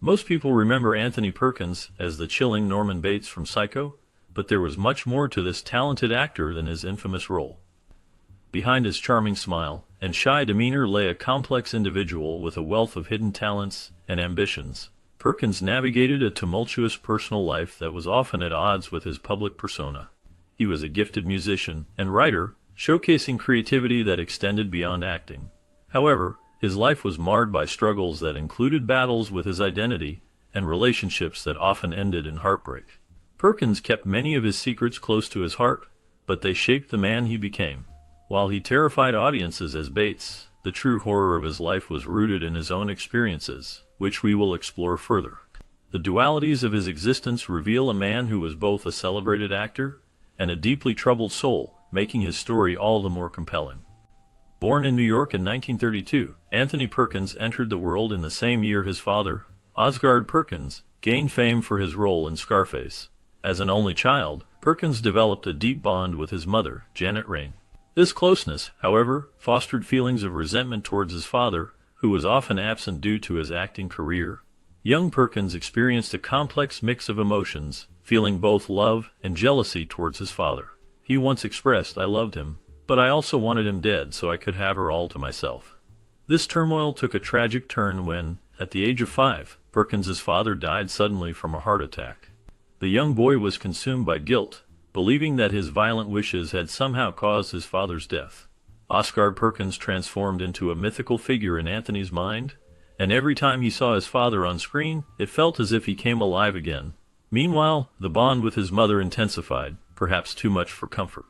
Most people remember Anthony Perkins as the chilling Norman Bates from Psycho, but there was much more to this talented actor than his infamous role. Behind his charming smile and shy demeanor lay a complex individual with a wealth of hidden talents and ambitions. Perkins navigated a tumultuous personal life that was often at odds with his public persona. He was a gifted musician and writer, showcasing creativity that extended beyond acting. However, his life was marred by struggles that included battles with his identity and relationships that often ended in heartbreak. Perkins kept many of his secrets close to his heart, but they shaped the man he became. While he terrified audiences as Bates, the true horror of his life was rooted in his own experiences, which we will explore further. The dualities of his existence reveal a man who was both a celebrated actor and a deeply troubled soul, making his story all the more compelling. Born in New York in 1932, Anthony Perkins entered the world in the same year his father, Osgood Perkins, gained fame for his role in Scarface. As an only child, Perkins developed a deep bond with his mother, Janet Rain. This closeness, however, fostered feelings of resentment towards his father, who was often absent due to his acting career. Young Perkins experienced a complex mix of emotions, feeling both love and jealousy towards his father. He once expressed, "I loved him, but I also wanted him dead so I could have her all to myself." This turmoil took a tragic turn when, at the age of 5, Perkins's father died suddenly from a heart attack. The young boy was consumed by guilt, believing that his violent wishes had somehow caused his father's death. Osgood Perkins transformed into a mythical figure in Anthony's mind, and every time he saw his father on screen, it felt as if he came alive again. Meanwhile, the bond with his mother intensified, perhaps too much for comfort.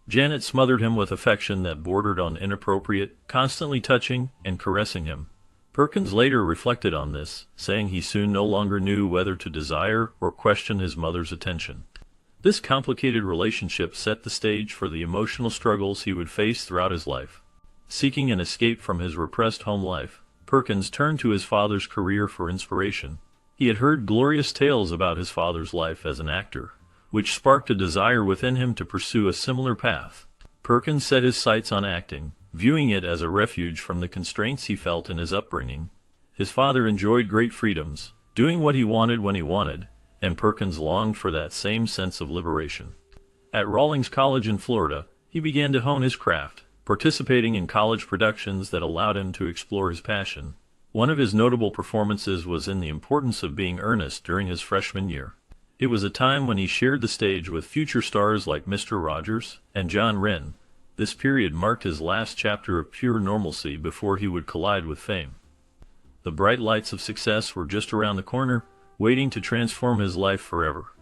Janet smothered him with affection that bordered on inappropriate, constantly touching and caressing him. Perkins later reflected on this, saying he soon no longer knew whether to desire or question his mother's attention. This complicated relationship set the stage for the emotional struggles he would face throughout his life. Seeking an escape from his repressed home life, Perkins turned to his father's career for inspiration. He had heard glorious tales about his father's life as an actor, which sparked a desire within him to pursue a similar path. Perkins set his sights on acting, viewing it as a refuge from the constraints he felt in his upbringing. His father enjoyed great freedoms, doing what he wanted when he wanted, and Perkins longed for that same sense of liberation. At Rawlings College in Florida, he began to hone his craft, participating in college productions that allowed him to explore his passion. One of his notable performances was in The Importance of Being Earnest during his freshman year. It was a time when he shared the stage with future stars like Mr. Rogers and John Wren. This period marked his last chapter of pure normalcy before he would collide with fame. The bright lights of success were just around the corner, waiting to transform his life forever.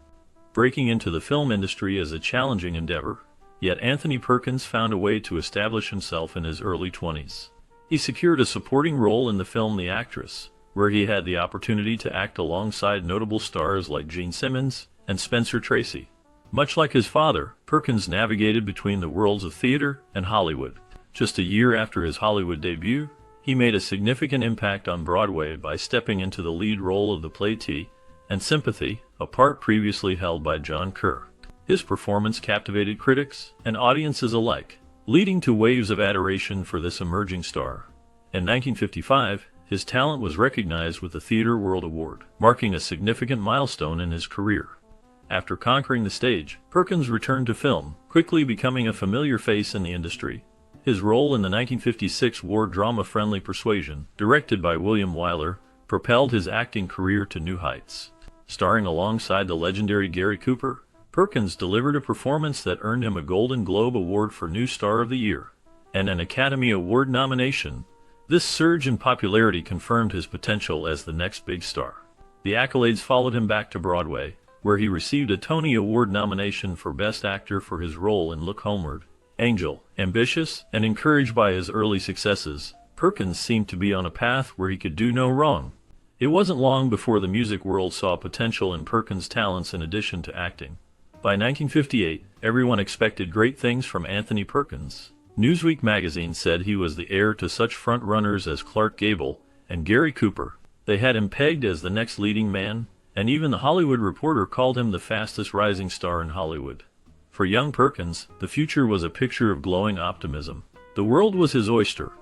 Breaking into the film industry is a challenging endeavor, yet Anthony Perkins found a way to establish himself in his early 20s. He secured a supporting role in the film The Actress, where he had the opportunity to act alongside notable stars like Gene Simmons and Spencer Tracy. Much like his father, Perkins navigated between the worlds of theater and Hollywood. Just a year after his Hollywood debut, he made a significant impact on Broadway by stepping into the lead role of the play Tea and Sympathy, a part previously held by John Kerr. His performance captivated critics and audiences alike, leading to waves of adoration for this emerging star. In 1955, his talent was recognized with the Theatre World Award, marking a significant milestone in his career. After conquering the stage, Perkins returned to film, quickly becoming a familiar face in the industry. His role in the 1956 war drama Friendly Persuasion, directed by William Wyler, propelled his acting career to new heights. Starring alongside the legendary Gary Cooper, Perkins delivered a performance that earned him a Golden Globe Award for New Star of the Year and an Academy Award nomination. This surge in popularity confirmed his potential as the next big star. The accolades followed him back to Broadway, where he received a Tony Award nomination for Best Actor for his role in Look Homeward. Angel, ambitious, and encouraged by his early successes, Perkins seemed to be on a path where he could do no wrong. It wasn't long before the music world saw potential in Perkins' talents in addition to acting. By 1958, everyone expected great things from Anthony Perkins. Newsweek magazine said he was the heir to such front-runners as Clark Gable and Gary Cooper. They had him pegged as the next leading man, and even The Hollywood Reporter called him the fastest rising star in Hollywood. For young Perkins, the future was a picture of glowing optimism. The world was his oyster.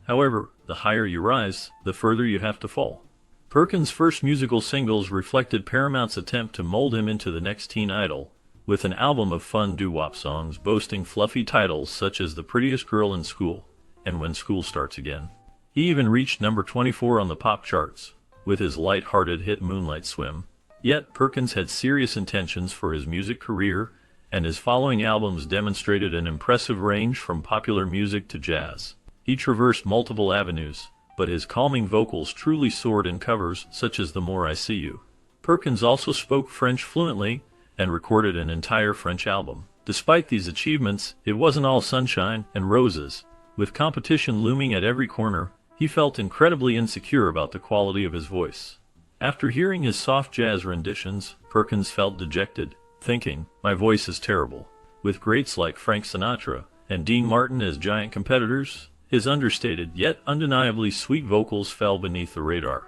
However, the higher you rise, the further you have to fall. Perkins' first musical singles reflected Paramount's attempt to mold him into the next teen idol, with an album of fun doo-wop songs boasting fluffy titles such as The Prettiest Girl in School and When School Starts Again. He even reached number 24 on the pop charts, with his light-hearted hit Moonlight Swim. Yet, Perkins had serious intentions for his music career, and his following albums demonstrated an impressive range from popular music to jazz. He traversed multiple avenues, but his calming vocals truly soared in covers such as The More I See You. Perkins also spoke French fluently and recorded an entire French album. Despite these achievements, it wasn't all sunshine and roses. With competition looming at every corner, he felt incredibly insecure about the quality of his voice. After hearing his soft jazz renditions, Perkins felt dejected, thinking, "My voice is terrible." With greats like Frank Sinatra and Dean Martin as giant competitors, his understated yet undeniably sweet vocals fell beneath the radar.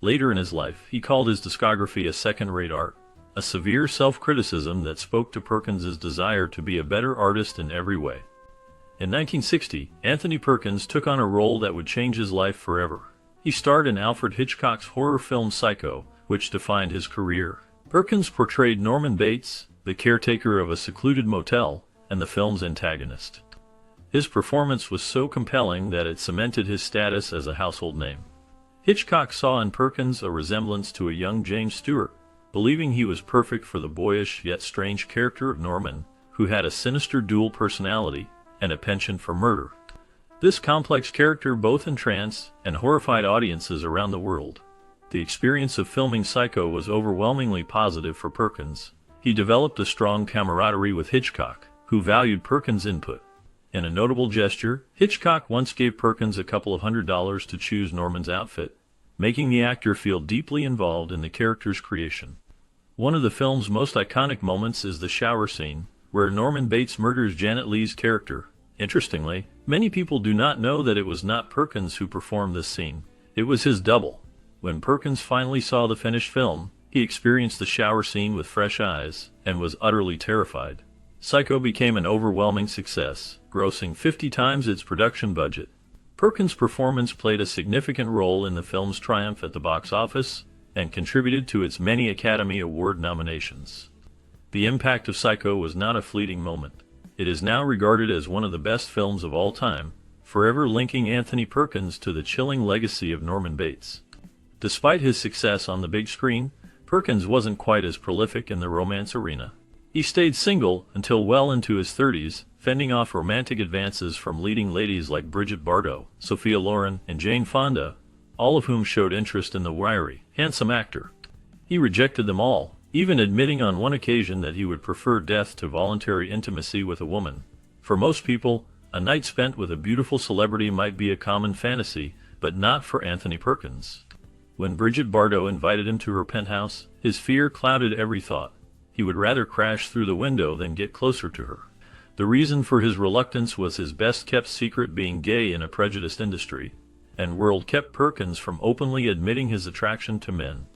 Later in his life, he called his discography a second-rate art, a severe self-criticism that spoke to Perkins' desire to be a better artist in every way. In 1960, Anthony Perkins took on a role that would change his life forever. He starred in Alfred Hitchcock's horror film Psycho, which defined his career. Perkins portrayed Norman Bates, the caretaker of a secluded motel, and the film's antagonist. His performance was so compelling that it cemented his status as a household name. Hitchcock saw in Perkins a resemblance to a young James Stewart, believing he was perfect for the boyish yet strange character of Norman, who had a sinister dual personality and a penchant for murder. This complex character both entranced and horrified audiences around the world. The experience of filming Psycho was overwhelmingly positive for Perkins. He developed a strong camaraderie with Hitchcock, who valued Perkins' input. In a notable gesture, Hitchcock once gave Perkins a couple of $100 to choose Norman's outfit, making the actor feel deeply involved in the character's creation. One of the film's most iconic moments is the shower scene, where Norman Bates murders Janet Leigh's character. Interestingly, many people do not know that it was not Perkins who performed this scene. It was his double. When Perkins finally saw the finished film, he experienced the shower scene with fresh eyes and was utterly terrified. Psycho became an overwhelming success, grossing 50 times its production budget. Perkins' performance played a significant role in the film's triumph at the box office and contributed to its many Academy Award nominations. The impact of Psycho was not a fleeting moment. It is now regarded as one of the best films of all time, forever linking Anthony Perkins to the chilling legacy of Norman Bates. Despite his success on the big screen, Perkins wasn't quite as prolific in the romance arena. He stayed single until well into his 30s, fending off romantic advances from leading ladies like Brigitte Bardot, Sophia Loren, and Jane Fonda, all of whom showed interest in the wiry, handsome actor. He rejected them all, even admitting on one occasion that he would prefer death to voluntary intimacy with a woman. For most people, a night spent with a beautiful celebrity might be a common fantasy, but not for Anthony Perkins. When Brigitte Bardot invited him to her penthouse, his fear clouded every thought. He would rather crash through the window than get closer to her. The reason for his reluctance was his best-kept secret being gay in a prejudiced industry, and world kept Perkins from openly admitting his attraction to men.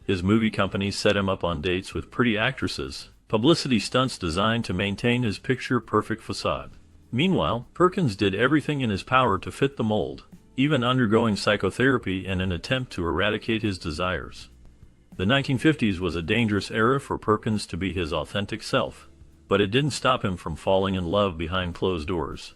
His movie companies set him up on dates with pretty actresses, publicity stunts designed to maintain his picture-perfect facade. Meanwhile, Perkins did everything in his power to fit the mold, even undergoing psychotherapy in an attempt to eradicate his desires. The 1950s was a dangerous era for Perkins to be his authentic self, but it didn't stop him from falling in love behind closed doors.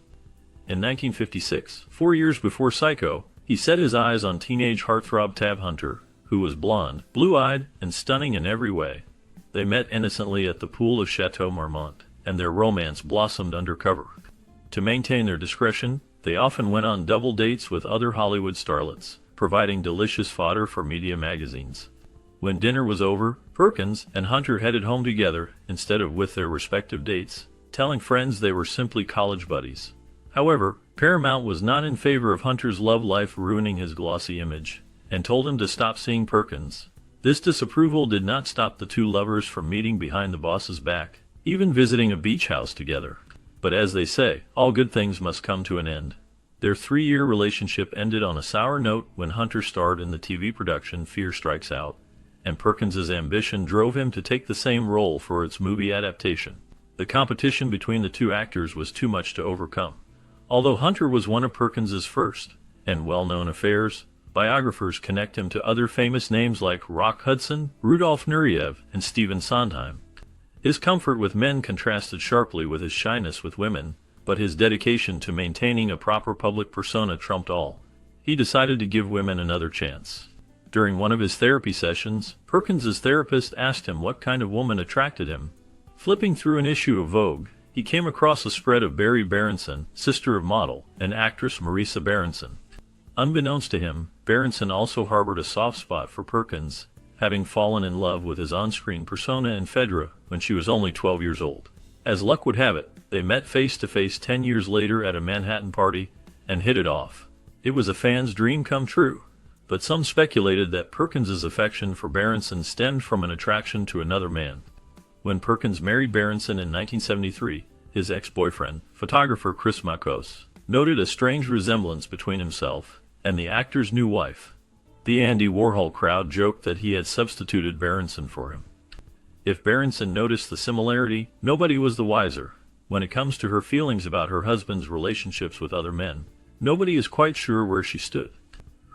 In 1956, 4 years before Psycho, he set his eyes on teenage heartthrob Tab Hunter, who was blonde, blue-eyed, and stunning in every way. They met innocently at the pool of Chateau Marmont, and their romance blossomed undercover. To maintain their discretion, they often went on double dates with other Hollywood starlets, providing delicious fodder for media magazines. When dinner was over, Perkins and Hunter headed home together instead of with their respective dates, telling friends they were simply college buddies. However, Paramount was not in favor of Hunter's love life ruining his glossy image, and told him to stop seeing Perkins. This disapproval did not stop the two lovers from meeting behind the boss's back, even visiting a beach house together. But as they say, all good things must come to an end. Their 3-year relationship ended on a sour note when Hunter starred in the TV production Fear Strikes Out, and Perkins's ambition drove him to take the same role for its movie adaptation. The competition between the two actors was too much to overcome. Although Hunter was one of Perkins's first and well-known affairs, Biographers connect him to other famous names like Rock Hudson, Rudolf Nureyev, and Stephen Sondheim. His comfort with men contrasted sharply with his shyness with women, but his dedication to maintaining a proper public persona trumped all. He decided to give women another chance. During one of his therapy sessions, Perkins's therapist asked him what kind of woman attracted him. Flipping through an issue of Vogue, he came across a spread of Barry Berenson, sister of model and actress Marisa Berenson. Unbeknownst to him, Berenson also harbored a soft spot for Perkins, having fallen in love with his on-screen persona in Phaedra when she was only 12 years old. As luck would have it, they met face-to-face 10 years later at a Manhattan party and hit it off. It was a fan's dream come true, but some speculated that Perkins's affection for Berenson stemmed from an attraction to another man. When Perkins married Berenson in 1973, his ex-boyfriend, photographer Chris Makos, noted a strange resemblance between himself and the actor's new wife. The Andy Warhol crowd joked that he had substituted Berenson for him. If Berenson noticed the similarity, nobody was the wiser. When it comes to her feelings about her husband's relationships with other men, nobody is quite sure where she stood.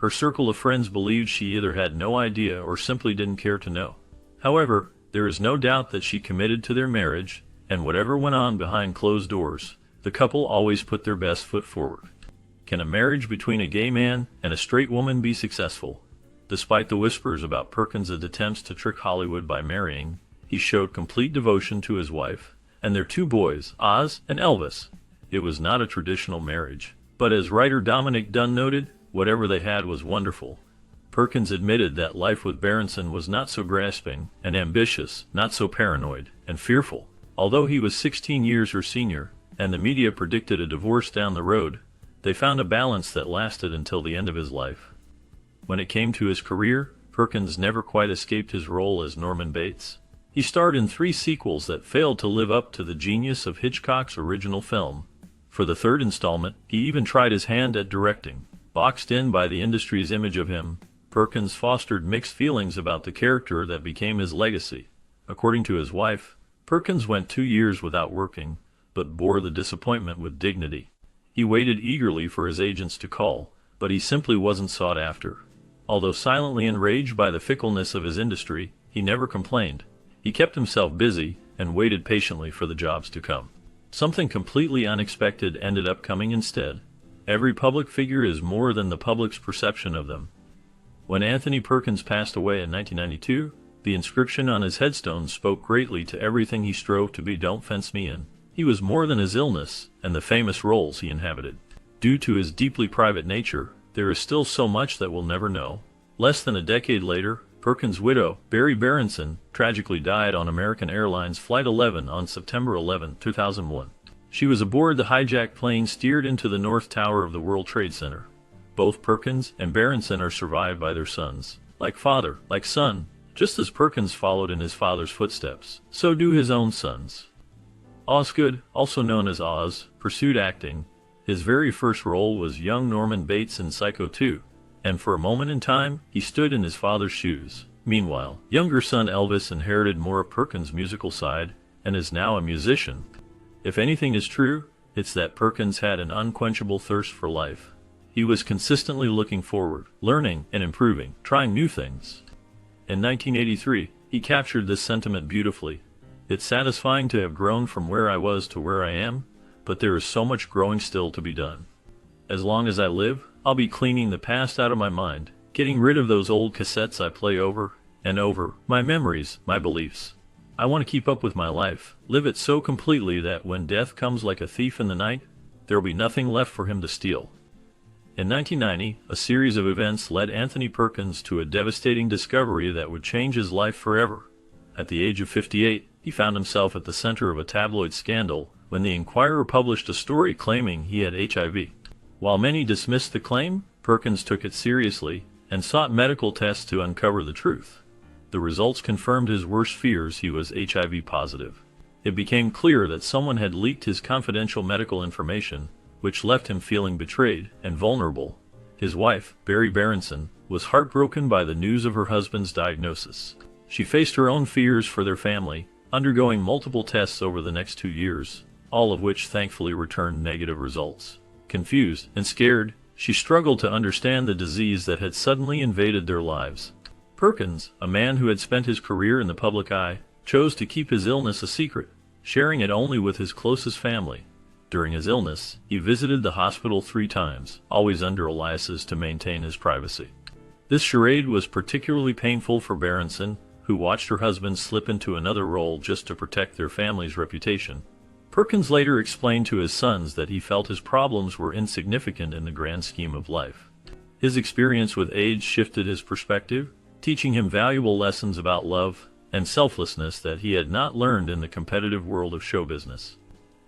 Her circle of friends believed she either had no idea or simply didn't care to know. However, there is no doubt that she committed to their marriage, and whatever went on behind closed doors, the couple always put their best foot forward. Can a marriage between a gay man and a straight woman be successful? Despite the whispers about Perkins' attempts to trick Hollywood by marrying, he showed complete devotion to his wife and their two boys, Oz and Elvis. It was not a traditional marriage, but as writer Dominic Dunn noted, whatever they had was wonderful. Perkins admitted that life with Berenson was not so grasping and ambitious, not so paranoid and fearful. Although he was 16 years her senior, and the media predicted a divorce down the road, they found a balance that lasted until the end of his life. When it came to his career, Perkins never quite escaped his role as Norman Bates. He starred in 3 sequels that failed to live up to the genius of Hitchcock's original film. For the 3rd installment, he even tried his hand at directing. Boxed in by the industry's image of him, Perkins fostered mixed feelings about the character that became his legacy. According to his wife, Perkins went 2 years without working, but bore the disappointment with dignity. He waited eagerly for his agents to call, but he simply wasn't sought after. Although silently enraged by the fickleness of his industry, he never complained. He kept himself busy and waited patiently for the jobs to come. Something completely unexpected ended up coming instead. Every public figure is more than the public's perception of them. When Anthony Perkins passed away in 1992, the inscription on his headstone spoke greatly to everything he strove to be. Don't fence me in. He was more than his illness and the famous roles he inhabited. Due to his deeply private nature, there is still so much that we'll never know. Less than a decade later, Perkins' widow, Barry Berenson, tragically died on American Airlines Flight 11 on September 11, 2001. She was aboard the hijacked plane steered into the North Tower of the World Trade Center. Both Perkins and Berenson are survived by their sons. Like father, like son, just as Perkins followed in his father's footsteps, so do his own sons. Osgood, also known as Oz, pursued acting. His very first role was young Norman Bates in Psycho 2, and for a moment in time, he stood in his father's shoes. Meanwhile, younger son Elvis inherited more of Perkins' musical side, and is now a musician. If anything is true, it's that Perkins had an unquenchable thirst for life. He was consistently looking forward, learning and improving, trying new things. In 1983, he captured this sentiment beautifully. It's satisfying to have grown from where I was to where I am, but there is so much growing still to be done. As long as I live, I'll be cleaning the past out of my mind, getting rid of those old cassettes I play over and over, my memories, my beliefs. I want to keep up with my life, live it so completely that when death comes like a thief in the night, there will be nothing left for him to steal. In 1990, a series of events led Anthony Perkins to a devastating discovery that would change his life forever. At the age of 58, he found himself at the center of a tabloid scandal when the Inquirer published a story claiming he had HIV. While many dismissed the claim, Perkins took it seriously and sought medical tests to uncover the truth. The results confirmed his worst fears: he was HIV positive. It became clear that someone had leaked his confidential medical information, which left him feeling betrayed and vulnerable. His wife, Barry Berenson, was heartbroken by the news of her husband's diagnosis. She faced her own fears for their family, undergoing multiple tests over the next 2 years, all of which thankfully returned negative results. Confused and scared, She struggled to understand the disease that had suddenly invaded their lives. Perkins, a man who had spent his career in the public eye, chose to keep his illness a secret, sharing it only with his closest family. During his illness, he visited the hospital 3 times, always under aliases to maintain his privacy. This charade was particularly painful for Berenson, who watched her husband slip into another role just to protect their family's reputation. Perkins later explained to his sons that he felt his problems were insignificant in the grand scheme of life. His experience with AIDS shifted his perspective, teaching him valuable lessons about love and selflessness that he had not learned in the competitive world of show business.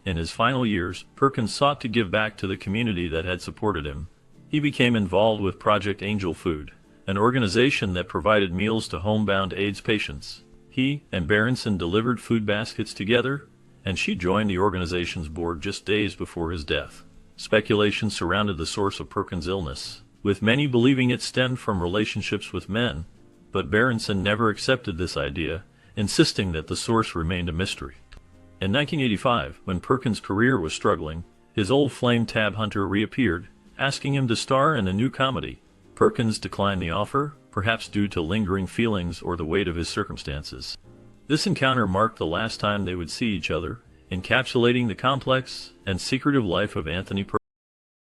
In his final years, Perkins sought to give back to the community that had supported him. He became involved with Project Angel Food, an organization that provided meals to homebound AIDS patients. He and Berenson delivered food baskets together, and she joined the organization's board just days before his death. Speculation surrounded the source of Perkins' illness, with many believing it stemmed from relationships with men, but Berenson never accepted this idea, insisting that the source remained a mystery. In 1985, when Perkins' career was struggling, his old flame Tab Hunter reappeared, asking him to star in a new comedy. Perkins declined the offer, perhaps due to lingering feelings or the weight of his circumstances. This encounter marked the last time they would see each other, encapsulating the complex and secretive life of Anthony Perkins.